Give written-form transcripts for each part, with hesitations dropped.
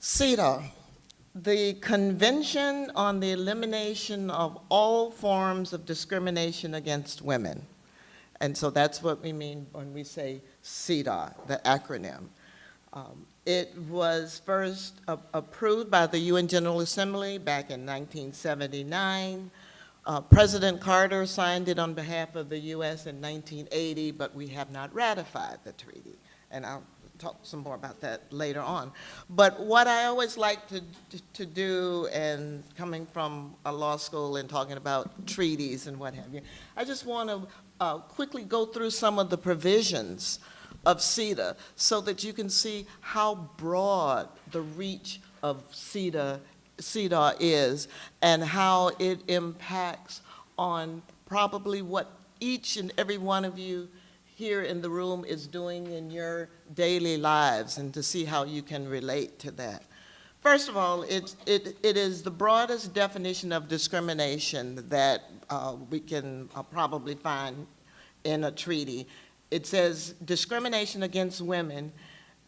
CEDAW, the Convention on the Elimination of All Forms of Discrimination Against Women. And so that's what we mean when we say CEDAW, the acronym. It was first approved by the UN General Assembly back in 1979. President Carter signed it on behalf of the US in 1980, but we have not ratified the treaty. And I'll talk some more about that later on. But what I always like to do, and coming from a law school and talking about treaties and what have you, I just want to quickly go through some of the provisions of CEDAW so that you can see how broad the reach of CEDAW is and how it impacts on probably what each and every one of you here in the room is doing in your daily lives, and to see how you can relate to that. First of all, it is the broadest definition of discrimination that we can probably find in a treaty. It says discrimination against women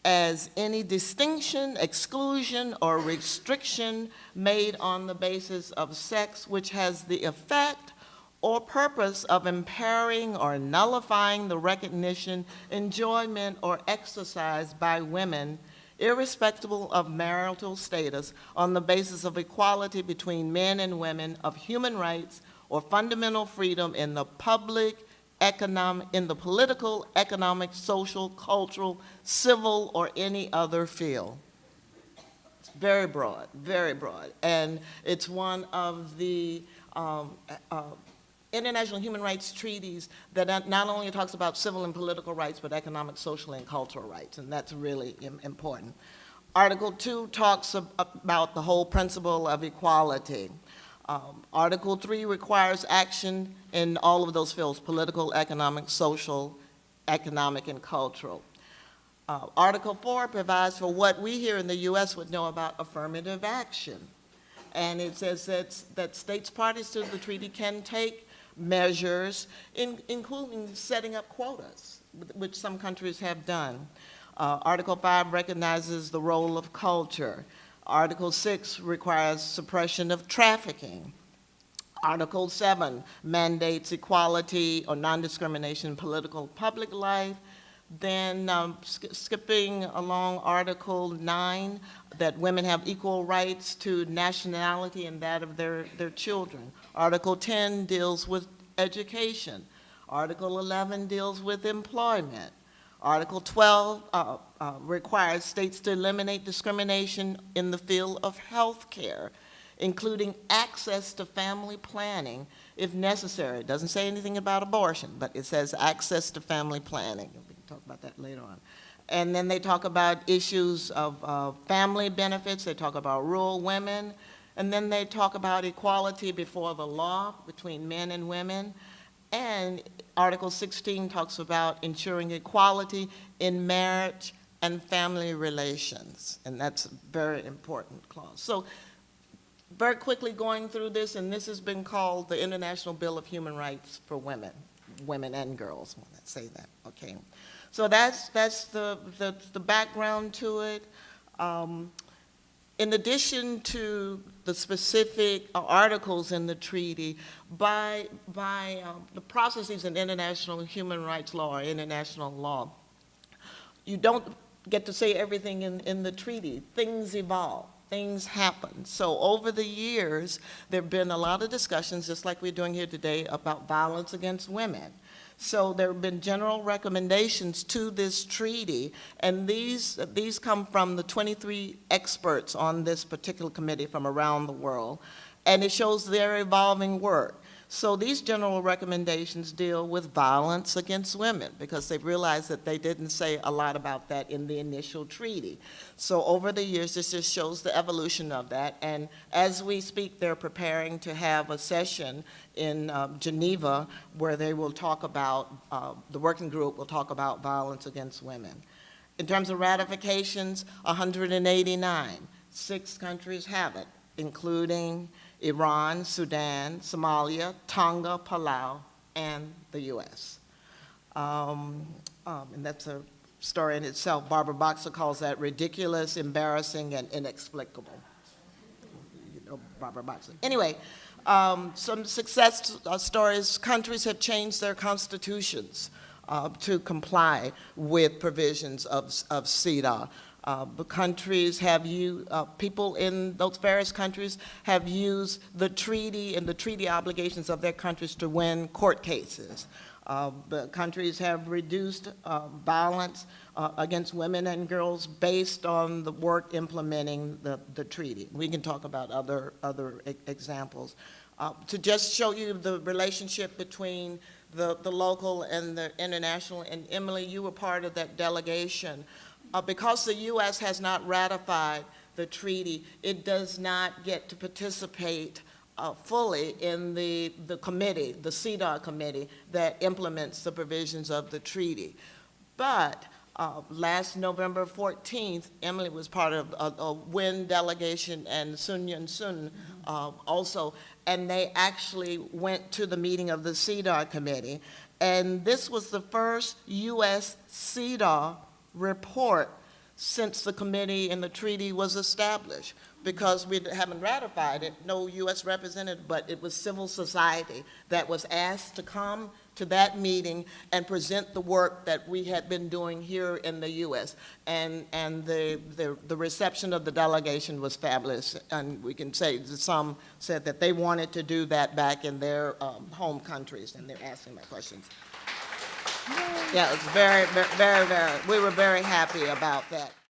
as any distinction, exclusion, or restriction made on the basis of sex which has the effect or purpose of impairing or nullifying the recognition, enjoyment, or exercise by women, irrespective of marital status, on the basis of equality between men and women, of human rights or fundamental freedom in the political, economic, social, cultural, civil, or any other field. It's very broad, and it's one of the international human rights treaties that not only talks about civil and political rights, but economic, social, and cultural rights, and that's really important. Article 2 talks about the whole principle of equality. Article 3 requires action in all of those fields: political, economic, social, economic, and cultural. Article 4 provides for what we here in the U.S. would know about affirmative action. And it says that states parties to the treaty can take measures, including setting up quotas, which some countries have done. Article 5 recognizes the role of culture. Article 6 requires suppression of trafficking. Article 7 mandates equality or non-discrimination in political public life. Then skipping along Article 9, that women have equal rights to nationality and that of their children. Article 10 deals with education. Article 11 deals with employment. Article 12 requires states to eliminate discrimination in the field of health care, including access to family planning if necessary. It doesn't say anything about abortion, but it says access to family planning. We can talk about that later on. And then they talk about issues of family benefits. They talk about rural women. And then they talk about equality before the law between men and women. And Article 16 talks about ensuring equality in marriage and family relations. And that's a very important clause. So very quickly going through this, and this has been called the International Bill of Human Rights for Women and girls, when I say that, okay. So that's the background to it. In addition to the specific articles in the treaty, by the processes in international human rights law or international law, you don't get to say everything in the treaty. Things evolve. Things happen. So over the years, there have been a lot of discussions, just like we're doing here today, about violence against women. So there have been general recommendations to this treaty, and these come from the 23 experts on this particular committee from around the world, and it shows their evolving work. So these general recommendations deal with violence against women, because they realized that they didn't say a lot about that in the initial treaty. So over the years, this just shows the evolution of that, and as we speak, they're preparing to have a session in Geneva where they will talk about, the working group will talk about violence against women. In terms of ratifications, 189. 6 countries have it, including Iran, Sudan, Somalia, Tonga, Palau, and the U.S. And that's a story in itself. Barbara Boxer calls that ridiculous, embarrassing, and inexplicable. You know, Barbara Boxer. Anyway, some success stories. Countries have changed their constitutions to comply with provisions of CEDAW. Countries have people in those various countries have used the treaty and the treaty obligations of their countries to win court cases. The countries have reduced violence against women and girls based on the work implementing the treaty. We can talk about other examples. To just show you the relationship between the local and the international, and Emily, you were part of that delegation. Because the U.S. has not ratified the treaty, it does not get to participate fully in the committee, the CEDAW committee, that implements the provisions of the treaty. But last November 14th, Emily was part of a WIN delegation, and Sun Yun Sun also, and they actually went to the meeting of the CEDAW committee, and this was the first U.S. CEDAW report since the committee and the treaty was established, because we haven't ratified it, no U.S. representative, but it was civil society that was asked to come to that meeting and present the work that we had been doing here in the U.S. And the reception of the delegation was fabulous, and we can say some said that they wanted to do that back in their home countries, and they're asking my questions. Yeah, it's very, we were very happy about that.